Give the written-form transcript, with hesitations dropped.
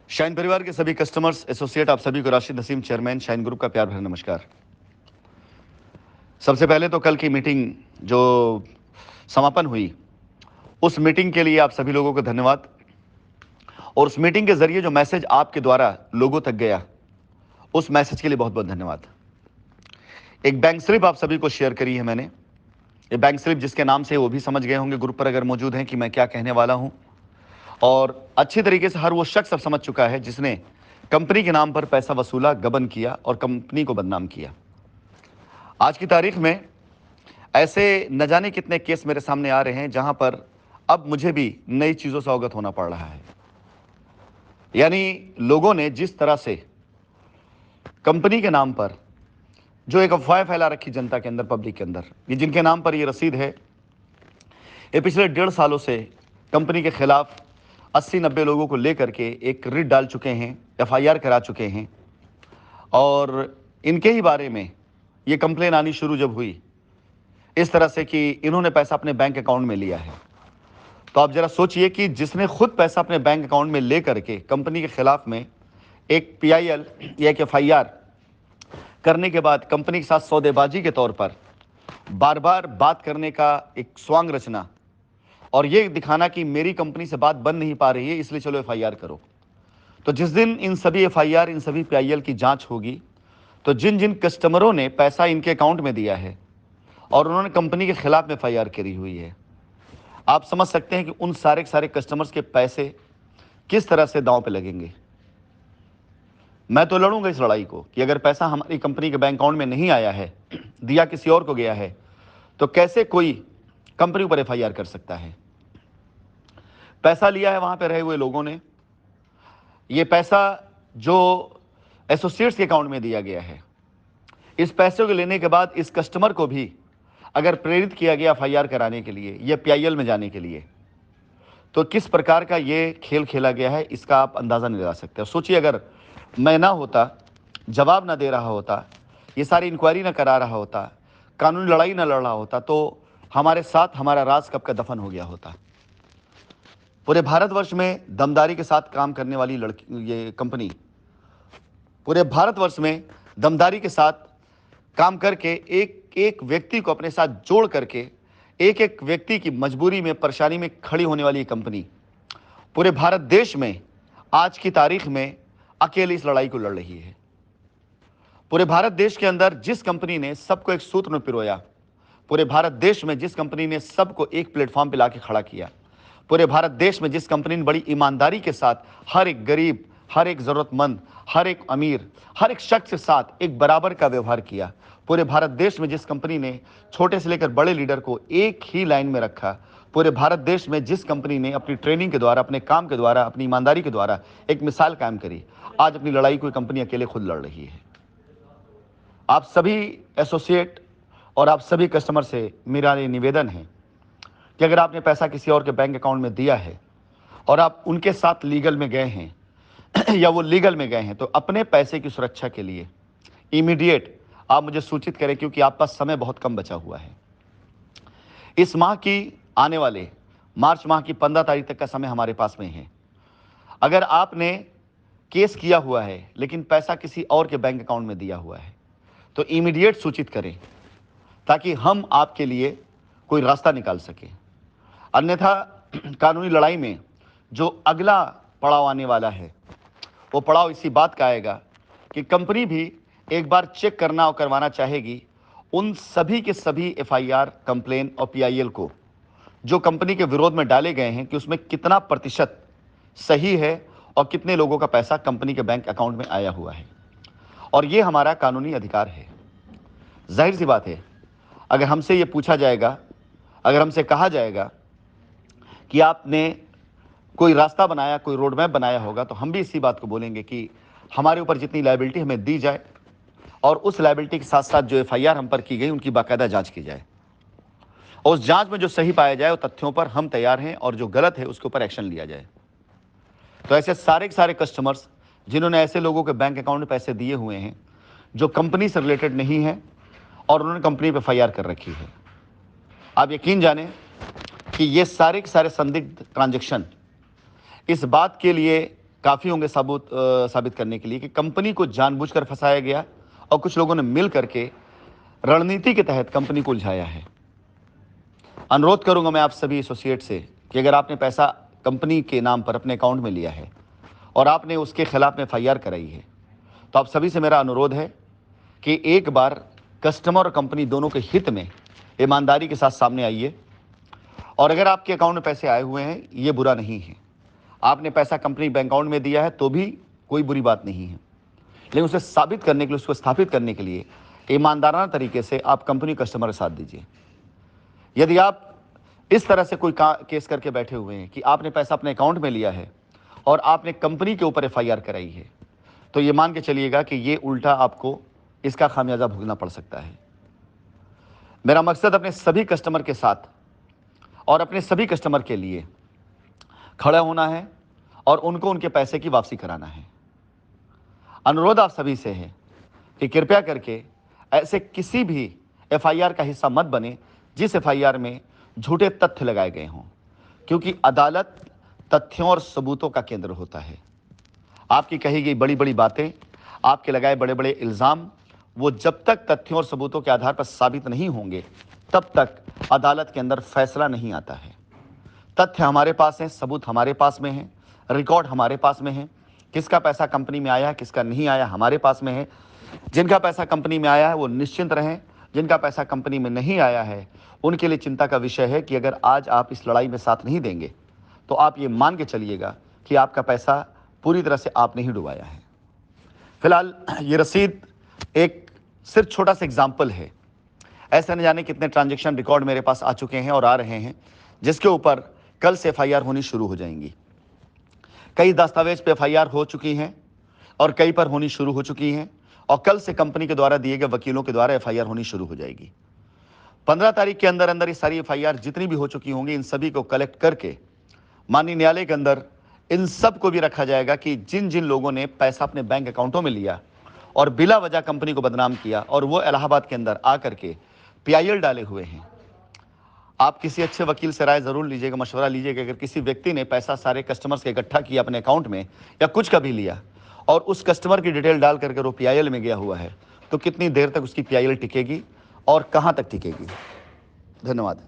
Shine परिवार के सभी कस्टमर्स, एसोसिएट, आप सभी को Rashid Naseem, chairman shine group का प्यार भरा नमस्कार। सबसे पहले तो कल की मीटिंग जो समापन हुई, उस मीटिंग के लिए आप सभी लोगों को धन्यवाद। और उस मीटिंग के जरिए जो मैसेज आपके द्वारा लोगों तक गया, उस मैसेज के लिए बहुत बहुत धन्यवाद। एक बैंक स्लिप आप सभी को शेयर करी है मैंने। ये बैंक स्लिप जिसके नाम से वो भी समझ गए होंगे ग्रुप पर अगर मौजूद हैं कि मैं क्या कहने वाला हूं। और अच्छी तरीके से हर वो शख्स अब समझ चुका है जिसने कंपनी के नाम पर पैसा वसूला, गबन किया और कंपनी को बदनाम किया। आज की तारीख में ऐसे न जाने कितने केस मेरे सामने आ रहे हैं जहां पर अब मुझे भी नई चीजों से अवगत होना पड़ रहा है। यानी लोगों ने जिस तरह से कंपनी के नाम पर जो एक अफवाह फैला रखी जनता के अंदर, पब्लिक के अंदर, ये जिनके नाम पर ये रसीद है, ये पिछले 1.5 सालों से कंपनी के खिलाफ 80-90 लोगों को लेकर के एक रिट डाल चुके हैं, एफआईआर करा चुके हैं। और इनके ही बारे में ये कंप्लेन आनी शुरू जब हुई इस तरह से कि इन्होंने पैसा अपने बैंक अकाउंट में लिया है, तो आप जरा सोचिए कि जिसने खुद पैसा अपने बैंक अकाउंट में ले करके कंपनी के खिलाफ में एक पीआईएल या एक एफआईआर करने के बाद कंपनी के साथ सौदेबाजी के तौर पर बार बार बात करने का एक स्वांग रचना और ये दिखाना कि मेरी कंपनी से बात बन नहीं पा रही है इसलिए चलो एफआईआर करो। तो जिस दिन इन सभी एफआईआर, इन सभी पीआईएल की जांच होगी, तो जिन जिन कस्टमरों ने पैसा इनके अकाउंट में दिया है और उन्होंने कंपनी के खिलाफ में एफआईआर करी हुई है, आप समझ सकते हैं कि उन सारे के सारे कस्टमर्स के पैसे किस तरह से दांव पे लगेंगे। मैं तो लड़ूंगा इस लड़ाई को कि अगर पैसा हमारी कंपनी के बैंक अकाउंट में नहीं आया है, दिया किसी और को गया है, तो कैसे कोई कंपनी पर एफआईआर कर सकता है। पैसा लिया है वहां पे रहे हुए लोगों ने, ये पैसा जो एसोसिएट्स के अकाउंट में दिया गया है, इस पैसे को लेने के बाद इस कस्टमर को भी अगर प्रेरित किया गया एफआईआर कराने के लिए या पीआईएल में जाने के लिए, तो किस प्रकार का ये खेल खेला गया है इसका आप अंदाजा नहीं लगा सकते। सोचिए अगर मैं ना होता, जवाब ना दे रहा होता, ये सारी इंक्वायरी ना करा रहा होता, कानूनी लड़ाई ना लड़ रहा होता, तो हमारे साथ हमारा राज कब का दफन हो गया होता। पूरे भारतवर्ष में दमदारी के साथ काम करने वाली ये कंपनी पूरे भारतवर्ष में दमदारी के साथ काम करके एक एक व्यक्ति को अपने साथ जोड़ करके एक एक व्यक्ति की मजबूरी में, परेशानी में खड़ी होने वाली ये कंपनी पूरे भारत देश में आज की तारीख में अकेली इस लड़ाई को लड़ रही है। पूरे भारत देश के अंदर जिस कंपनी ने सबको एक सूत्र में पिरोया, पूरे भारत देश में जिस कंपनी ने सबको एक प्लेटफॉर्म पर लाके खड़ा किया, पूरे भारत देश में जिस कंपनी ने बड़ी ईमानदारी के साथ हर एक गरीब, हर एक जरूरतमंद, हर एक अमीर, हर एक शख्स के साथ एक बराबर का व्यवहार किया, पूरे भारत देश में जिस कंपनी ने छोटे से लेकर बड़े लीडर को एक ही लाइन में रखा, पूरे भारत देश में जिस कंपनी ने अपनी ट्रेनिंग के द्वारा, अपने काम के द्वारा, अपनी ईमानदारी के द्वारा एक मिसाल कायम करी, आज अपनी लड़ाई कोई कंपनी अकेले खुद लड़ रही है। आप सभी एसोसिएट और आप सभी कस्टमर से मेरा ये निवेदन है कि अगर आपने पैसा किसी और के बैंक अकाउंट में दिया है और आप उनके साथ लीगल में गए हैं या वो लीगल में गए हैं, तो अपने पैसे की सुरक्षा के लिए इमीडिएट आप मुझे सूचित करें, क्योंकि आपके पास समय बहुत कम बचा हुआ है। इस माह की आने वाले मार्च माह की 15 तारीख तक का समय हमारे पास में है। अगर आपने केस किया हुआ है लेकिन पैसा किसी और के बैंक अकाउंट में दिया हुआ है, तो इमीडिएट सूचित करें ताकि हम आपके लिए कोई रास्ता निकाल सके। अन्यथा कानूनी लड़ाई में जो अगला पड़ाव आने वाला है, वो पड़ाव इसी बात का आएगा कि कंपनी भी एक बार चेक करना और करवाना चाहेगी उन सभी के सभी एफआईआर, कंप्लेन और पीआईएल को जो कंपनी के विरोध में डाले गए हैं कि उसमें कितना प्रतिशत सही है और कितने लोगों का पैसा कंपनी के बैंक अकाउंट में आया हुआ है। और ये हमारा कानूनी अधिकार है। जाहिर सी बात है, अगर हमसे ये पूछा जाएगा, अगर हमसे कहा जाएगा कि आपने कोई रास्ता बनाया, कोई रोड मैप बनाया होगा, तो हम भी इसी बात को बोलेंगे कि हमारे ऊपर जितनी लायबिलिटी हमें दी जाए और उस लायबिलिटी के साथ साथ जो एफआईआर हम पर की गई उनकी बाकायदा जांच की जाए और उस जांच में जो सही पाया जाए, वो तथ्यों पर हम तैयार हैं और जो गलत है उसके ऊपर एक्शन लिया जाए। तो ऐसे सारे के सारे कस्टमर्स जिन्होंने ऐसे लोगों के बैंक अकाउंट में पैसे दिए हुए हैं जो कंपनी से रिलेटेड नहीं है और उन्होंने कंपनी पर एफआईआर कर रखी है, आप यकीन जानें कि ये सारे के सारे संदिग्ध ट्रांजैक्शन इस बात के लिए काफ़ी होंगे साबित करने के लिए कि कंपनी को जानबूझकर फंसाया गया और कुछ लोगों ने मिल करके रणनीति के तहत कंपनी को उलझाया है। अनुरोध करूंगा मैं आप सभी एसोसिएट से कि अगर आपने पैसा कंपनी के नाम पर अपने अकाउंट में लिया है और आपने उसके खिलाफ में एफआईआर कराई है, तो आप सभी से मेरा अनुरोध है कि एक बार कस्टमर और कंपनी दोनों के हित में ईमानदारी के साथ सामने आइए। और अगर आपके अकाउंट में पैसे आए हुए हैं, ये बुरा नहीं है। आपने पैसा कंपनी बैंक अकाउंट में दिया है तो भी कोई बुरी बात नहीं है, लेकिन उसे साबित करने के लिए, उसको स्थापित करने के लिए ईमानदाराना तरीके से आप कंपनी कस्टमर का साथ दीजिए। यदि आप इस तरह से कोई केस करके बैठे हुए हैं कि आपने पैसा अपने अकाउंट में लिया है और आपने कंपनी के ऊपर एफआईआर कराई है, तो ये मान के चलिएगा कि ये उल्टा आपको इसका खामियाजा भुगतना पड़ सकता है। मेरा मकसद अपने सभी कस्टमर के साथ और अपने सभी कस्टमर के लिए खड़ा होना है और उनको उनके पैसे की वापसी कराना है। अनुरोध आप सभी से है कि कृपया करके ऐसे किसी भी एफआईआर का हिस्सा मत बने जिस एफआईआर में झूठे तथ्य लगाए गए हों, क्योंकि अदालत तथ्यों और सबूतों का केंद्र होता है। आपकी कही गई बड़ी बड़ी बातें, आपके लगाए बड़े बड़े इल्ज़ाम, वो जब तक तथ्यों और सबूतों के आधार पर साबित नहीं होंगे तब तक अदालत के अंदर फैसला नहीं आता है। तथ्य हमारे पास हैं, सबूत हमारे पास में हैं, रिकॉर्ड हमारे पास में है, किसका पैसा कंपनी में आया किसका नहीं आया हमारे पास में है। जिनका पैसा कंपनी में आया है वो निश्चिंत रहें, जिनका पैसा कंपनी में नहीं आया है उनके लिए चिंता का विषय है कि अगर आज आप इस लड़ाई में साथ नहीं देंगे तो आप ये मान के चलिएगा कि आपका पैसा पूरी तरह से आपने ही डुबाया है। फिलहाल ये रसीद एक सिर्फ छोटा सा एग्जाम्पल है। ऐसे न जाने कितने ट्रांजैक्शन रिकॉर्ड मेरे पास आ चुके हैं और आ रहे हैं, जिसके ऊपर कल से एफआईआर होनी शुरू हो जाएंगी। कई दस्तावेज पे एफआईआर हो चुकी हैं और कई पर होनी शुरू हो चुकी हैं, और कल से कंपनी के द्वारा दिए गए वकीलों के द्वारा एफआईआर होनी शुरू हो जाएगी। 15 तारीख के अंदर अंदर ये सारी एफआईआर जितनी भी हो चुकी होंगी, इन सभी को कलेक्ट करके माननीय न्यायालय के अंदर इन सब को भी रखा जाएगा कि जिन जिन लोगों ने पैसा अपने बैंक अकाउंटों में लिया और बिला वजह कंपनी को बदनाम किया और वो इलाहाबाद के अंदर आकर के पीआईएल डाले हुए हैं। आप किसी अच्छे वकील से राय जरूर लीजिएगा, मशवरा लीजिएगा। अगर किसी व्यक्ति ने पैसा सारे कस्टमर्स के इकट्ठा किया अपने अकाउंट में या कुछ का भी लिया और उस कस्टमर की डिटेल डाल करके वो पीआईएल में गया हुआ है, तो कितनी देर तक उसकी पीआईएल टिकेगी और कहां तक टिकेगी। धन्यवाद।